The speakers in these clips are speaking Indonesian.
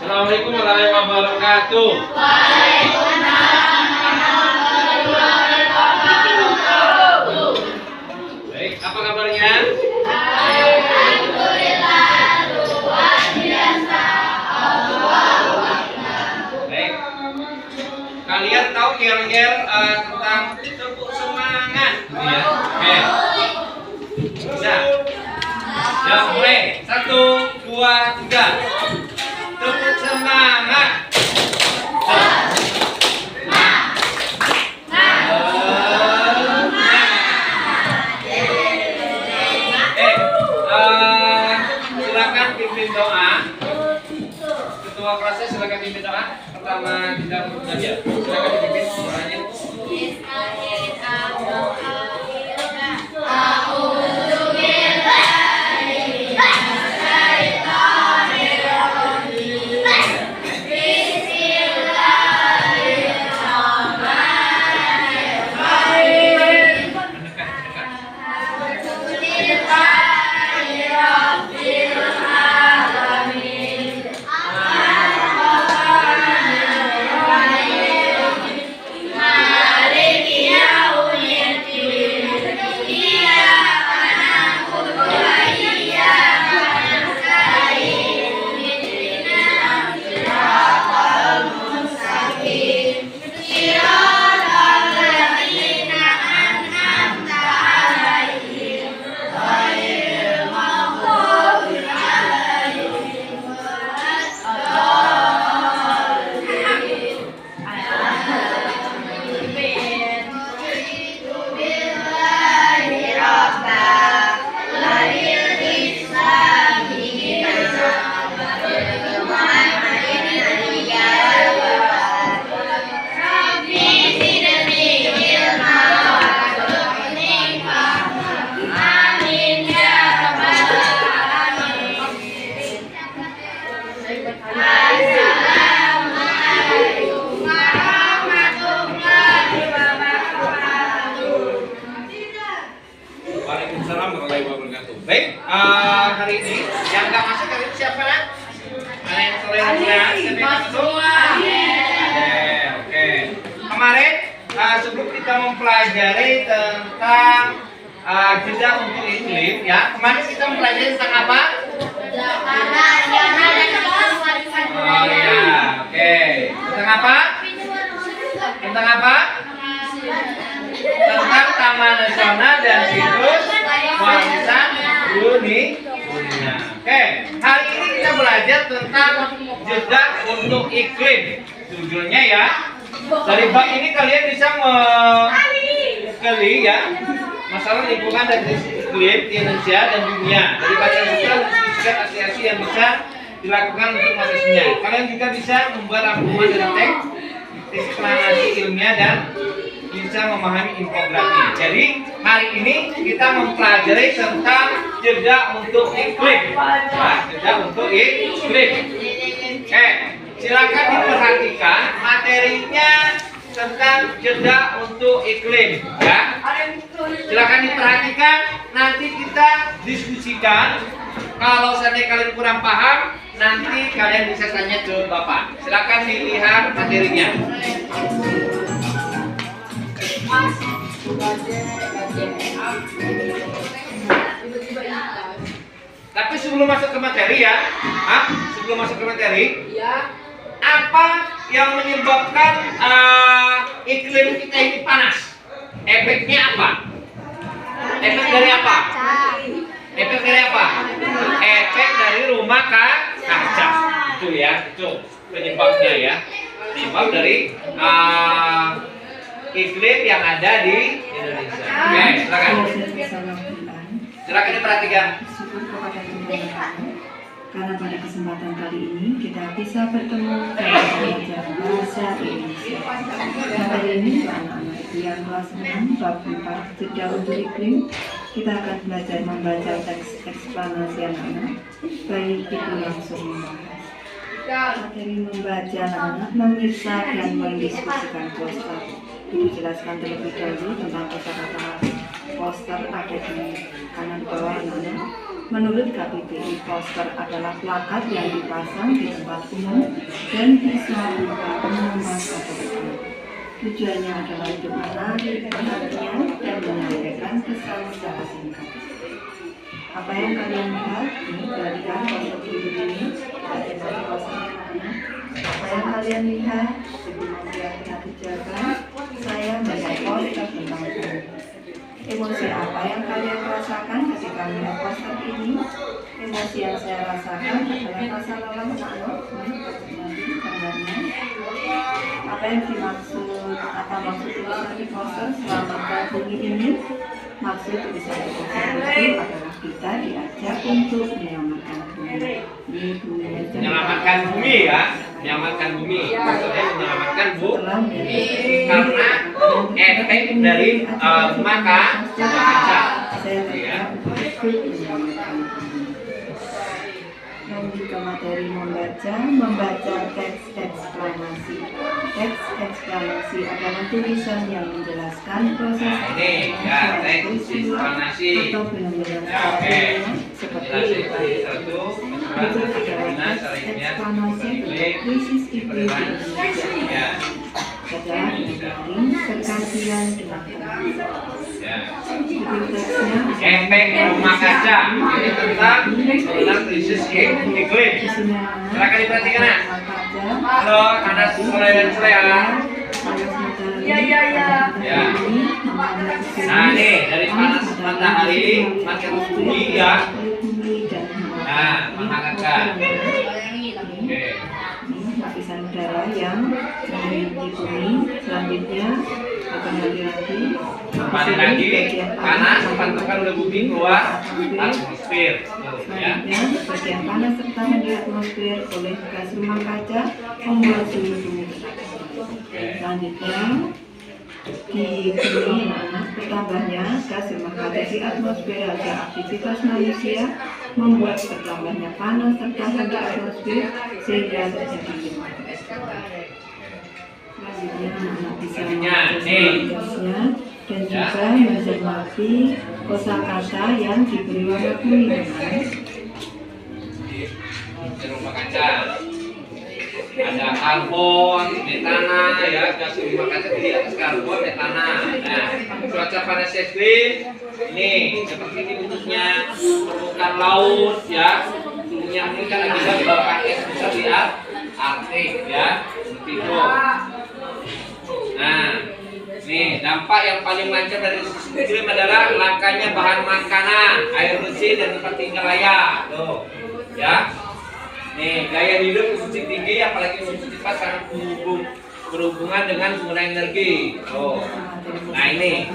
Assalamualaikum warahmatullahi wabarakatuh. Baik, apa kabarnya? Baik. Kalian tahu yel-yel tentang tepuk semangat, ya? Oke. Bisa. Ya, mulai. 1, 2, 3. Tepuk semangat. Silakan pimpin doa. Ketua kelasnya silakan pimpin doa. Pertama kita belajar. Silakan dipimpin doanya. Waalaikumsalam warahmatullahi wabarakatuh. Baik, hari ini yang nggak masuk hari ini siapa? Ada yang sore siapa yang masuk? Oke. Kemarin sebelum kita mempelajari tentang jeda untuk iklim, ya. Kemarin kita mempelajari tentang apa? Oh ya, oke. Tentang apa? Tentang apa? Tentang Taman Nasional dan Situs Warisan Dunia. Oke, hari ini kita belajar tentang jeda untuk iklim. Judulnya ya. Dari bab ini kalian bisa menggali ya masalah lingkungan dan iklim di Indonesia dan dunia. Dari bagian juga mendiskusikan aksi-aksi yang bisa dilakukan untuk mengatasinya. Kalian juga bisa membuat rangkuman dari teks eksplanasi ilmiah dan bisa memahami infografi. Jadi hari ini kita mempelajari tentang jeda untuk iklim. Jeda untuk iklim. Oke, silakan diperhatikan materinya tentang jeda untuk iklim. Ya, silakan diperhatikan. Nanti kita diskusikan. Kalau seandainya kalian kurang paham, nanti kalian bisa tanya ke Bapak. Silakan dilihat materinya. Tapi sebelum masuk ke materi ya, sebelum masuk ke materi, apa yang menyebabkan iklim kita ini panas? Efeknya apa? Efek dari apa? Efek dari apa? Efek dari rumah kaca. Itu ya, itu penyebabnya ya. Penyebab dari iklim yang ada di Indonesia. Oke, silakan. Silakan diperhatikan. Syukur kepada Tuhan karena pada kesempatan kali ini kita bisa bertemu dan belajar bahasa Indonesia. Hari ini untuk anak-anak yang kelas 6 bab 4 jeda untuk iklim, kita akan belajar membaca teks eksplanasi anak-anak. Baik, ibu langsung membahas. Materi membaca anak-anak, memirsa dan mendiskusikan poster. Dijelaskan terlebih dahulu tentang kosakata poster ada di kanan bawah anak-anak. Menurut KPPI, poster adalah plakat yang dipasang di tempat umum dan bisa berupa pengumuman atau iklan. Tujuannya adalah untuk menarik perhatian dan menyampaikan pesan secara singkat. Apa yang kalian lihat? Ini perhatikan poster berikut ini. Kita posternya mana? Apa yang kalian lihat? Sebelum dia kena kejagaan, saya melihat poster tentang ini. Emosi apa yang kalian rasakan ketika melihat poster ini? Emosi yang saya rasakan adalah rasa lelah anak-anak. Nanti gambarnya. Apa yang dimaksud? Apa maksud tulisan di poster selamatkan bumi ini? Maksud tulisan di poster itu adalah kita diajak untuk menyelamatkan bumi. Ini buminya Menyelamatkan bumi ya, menyelamatkan bumi. Maksudnya menyelamatkan bumi karena efek dari maka kaca. Ya. Lanjut ke materi membaca teks eksklamasi. Teks eksklamasi adalah tulisan yang menjelaskan proses Ini ya teks eksklamasi. atau benar-benar Ya, oke. seperti itu. Itu adalah teks eksklamasi tentang krisis iklim di Indonesia. Ya. Adalah kemarin pergantian dengan Ya. judul teksnya Efek rumah kaca ini tentang krisis iklim. Silakan diperhatikan nak. Halo, anak sore dan sore ya. Ya. Nah nih dari panas matahari makin bumi ya. Nah, rumah kaca. Oke. Lapisan udara yang mengelilingi bumi. Selanjutnya akan lagi panas pantukan udah bumi keluar atmosfer. Tuh, ya. Selanjutnya bagian panas tertahan di atmosfer oleh gas rumah kaca membuat suhu bumi tetap. Selanjutnya di bumi anak bertambahnya gas rumah kaca di atmosfer hasil aktivitas manusia membuat bertambahnya panas tertahan di atmosfer sehingga terjadi gempa. Selanjutnya anak bisa membaca dan juga mencermati kosakata yang diberi warna kuning. Di rumah kaca ada karbon, metana ya, gas rumah kaca di atas karbon, metana. Nah, cuaca panas ekstrim ini seperti ini bentuknya, permukaan laut ya, suhunya meningkat akibat bauran es besar di Arktik ya, seperti itu. Nah, nih dampak yang paling lancar dari krisis iklim adalah langkanya bahan makanan, air bersih dan tempat tinggal layak. Tuh, ya. Nih, gaya hidup konsumsi tinggi, apalagi konsumsi cepat sangat berhubungan dengan penggunaan energi. Oh, nah ini.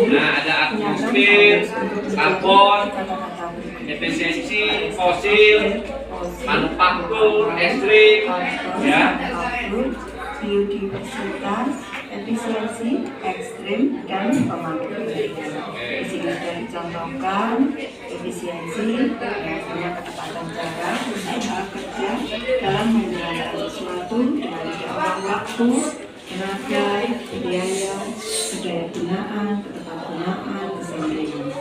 Nah, ada atmosfer, karbon, efisiensi, fosil, manufaktur, ekstrim, ya. Biodiversitas, efisiensi, ekstrim, dan pemakaian. Di sini sudah dicontohkan efisiensi yang punya ketepatan cara usaha kerja dalam menjalankan sesuatu dengan tidak membuang waktu, tenaga, biaya, daya gunaan, ketepatgunaan, kesenjangan.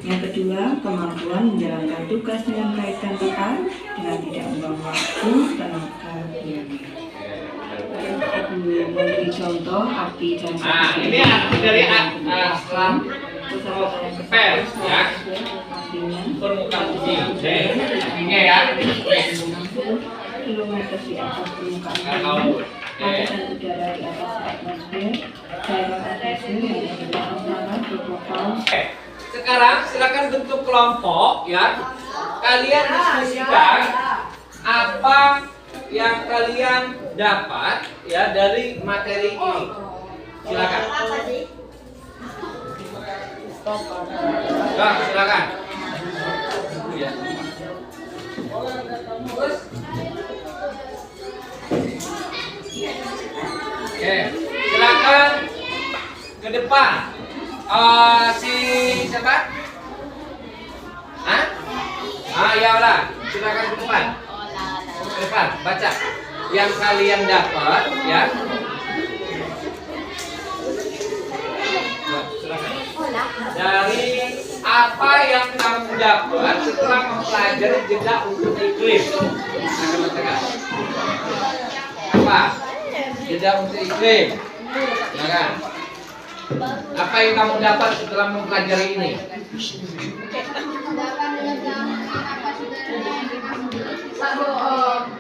Yang kedua, kemampuan menjalankan tugas dengan baik dan tepat dengan tidak membuang waktu, tenaga, biaya. Memberi contoh arti dan Nah, ini arti dari aslam pers ya, permukaan bumi. Ini ya. Kilometer di atas permukaan Laut. tekanan udara di atas atmosfer, daerah atmosfer yang ada antara berpokok. Sekarang silakan bentuk kelompok ya. Kalian diskusikan apa yang kalian dapat ya dari materi ini. Silakan. Nah, silakan. Ya. Oke, silakan ke depan. Si siapa? Hah? Ya udah, silakan ke depan. Ke depan, baca yang kalian dapat ya. Silakan. dari apa yang kamu dapat setelah mempelajari jeda untuk iklim. Apa? Jeda untuk iklim. Ya kan? Apa yang kamu dapat setelah mempelajari ini?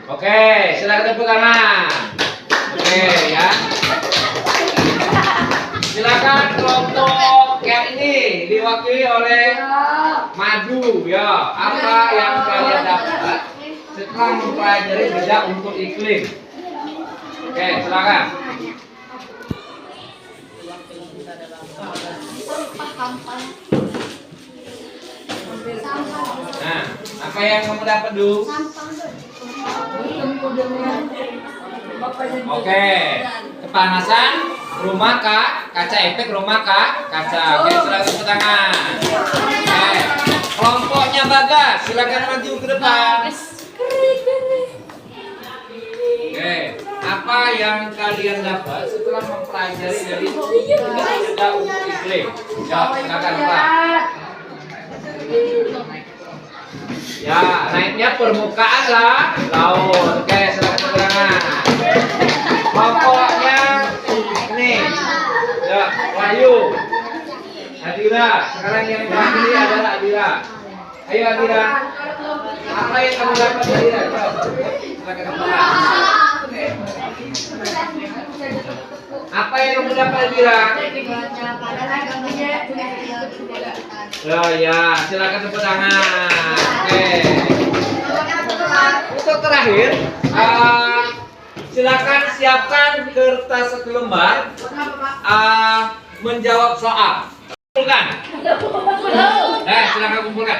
Oke, silakan tepuk tangan. Oke ya. Silakan kelompok yang ini diwakili oleh Madu ya. Apa yang kalian dapat setelah mempelajari jeda untuk iklim? Oke, silakan. Nah, apa yang kamu dapat dulu? Oke, kepanasan, rumah kak, kaca efek rumah kak, kaca. Oke, silakan tepuk tangan. Oke, kelompoknya Bagas, silakan maju ke depan. Oke, apa yang kalian dapat setelah mempelajari dari jeda untuk iklim? Ya, silakan Pak. Ya, naiknya permukaan lah laut. Oke, silakan tepuk tangan. Kelompoknya ini, ya, Wahyu, Adira. Sekarang yang diwakili adalah Adira. Ayo Adira, apa yang kamu dapat Adira? Silakan tepuk tangan. Apa yang kamu dapat Adira? Ya, silakan tepuk tangan. Oke. Untuk terakhir, silakan siapkan kertas satu lembar, menjawab soal. Kumpulkan. Silakan kumpulkan.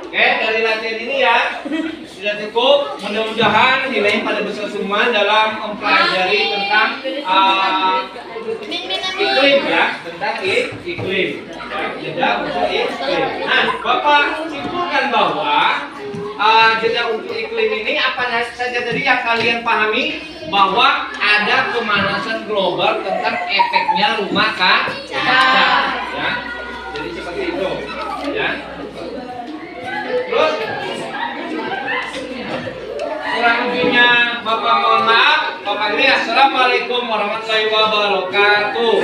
Oke, dari latihan ini ya sudah cukup. Mudah-mudahan nilainya pada besar semua dalam mempelajari tentang iklim ya, tentang iklim. Jeda untuk iklim. Nah, Bapak simpulkan bahwa jeda untuk iklim ini apa saja tadi yang kalian pahami, bahwa ada pemanasan global tentang efeknya rumah kaca. Ya, jadi seperti itu. Ya. Terus kurang lebihnya Bapak mohon maaf. Bapak ini assalamualaikum warahmatullahi wabarakatuh.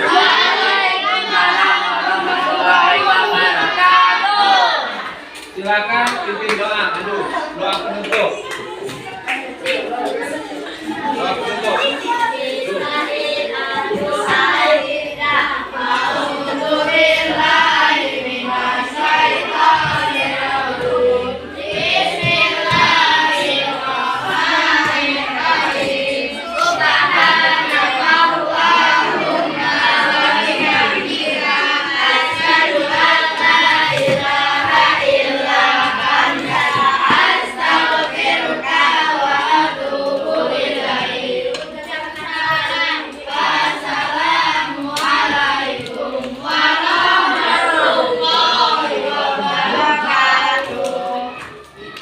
Silakan pimpin doa. Aduh, doa penutup.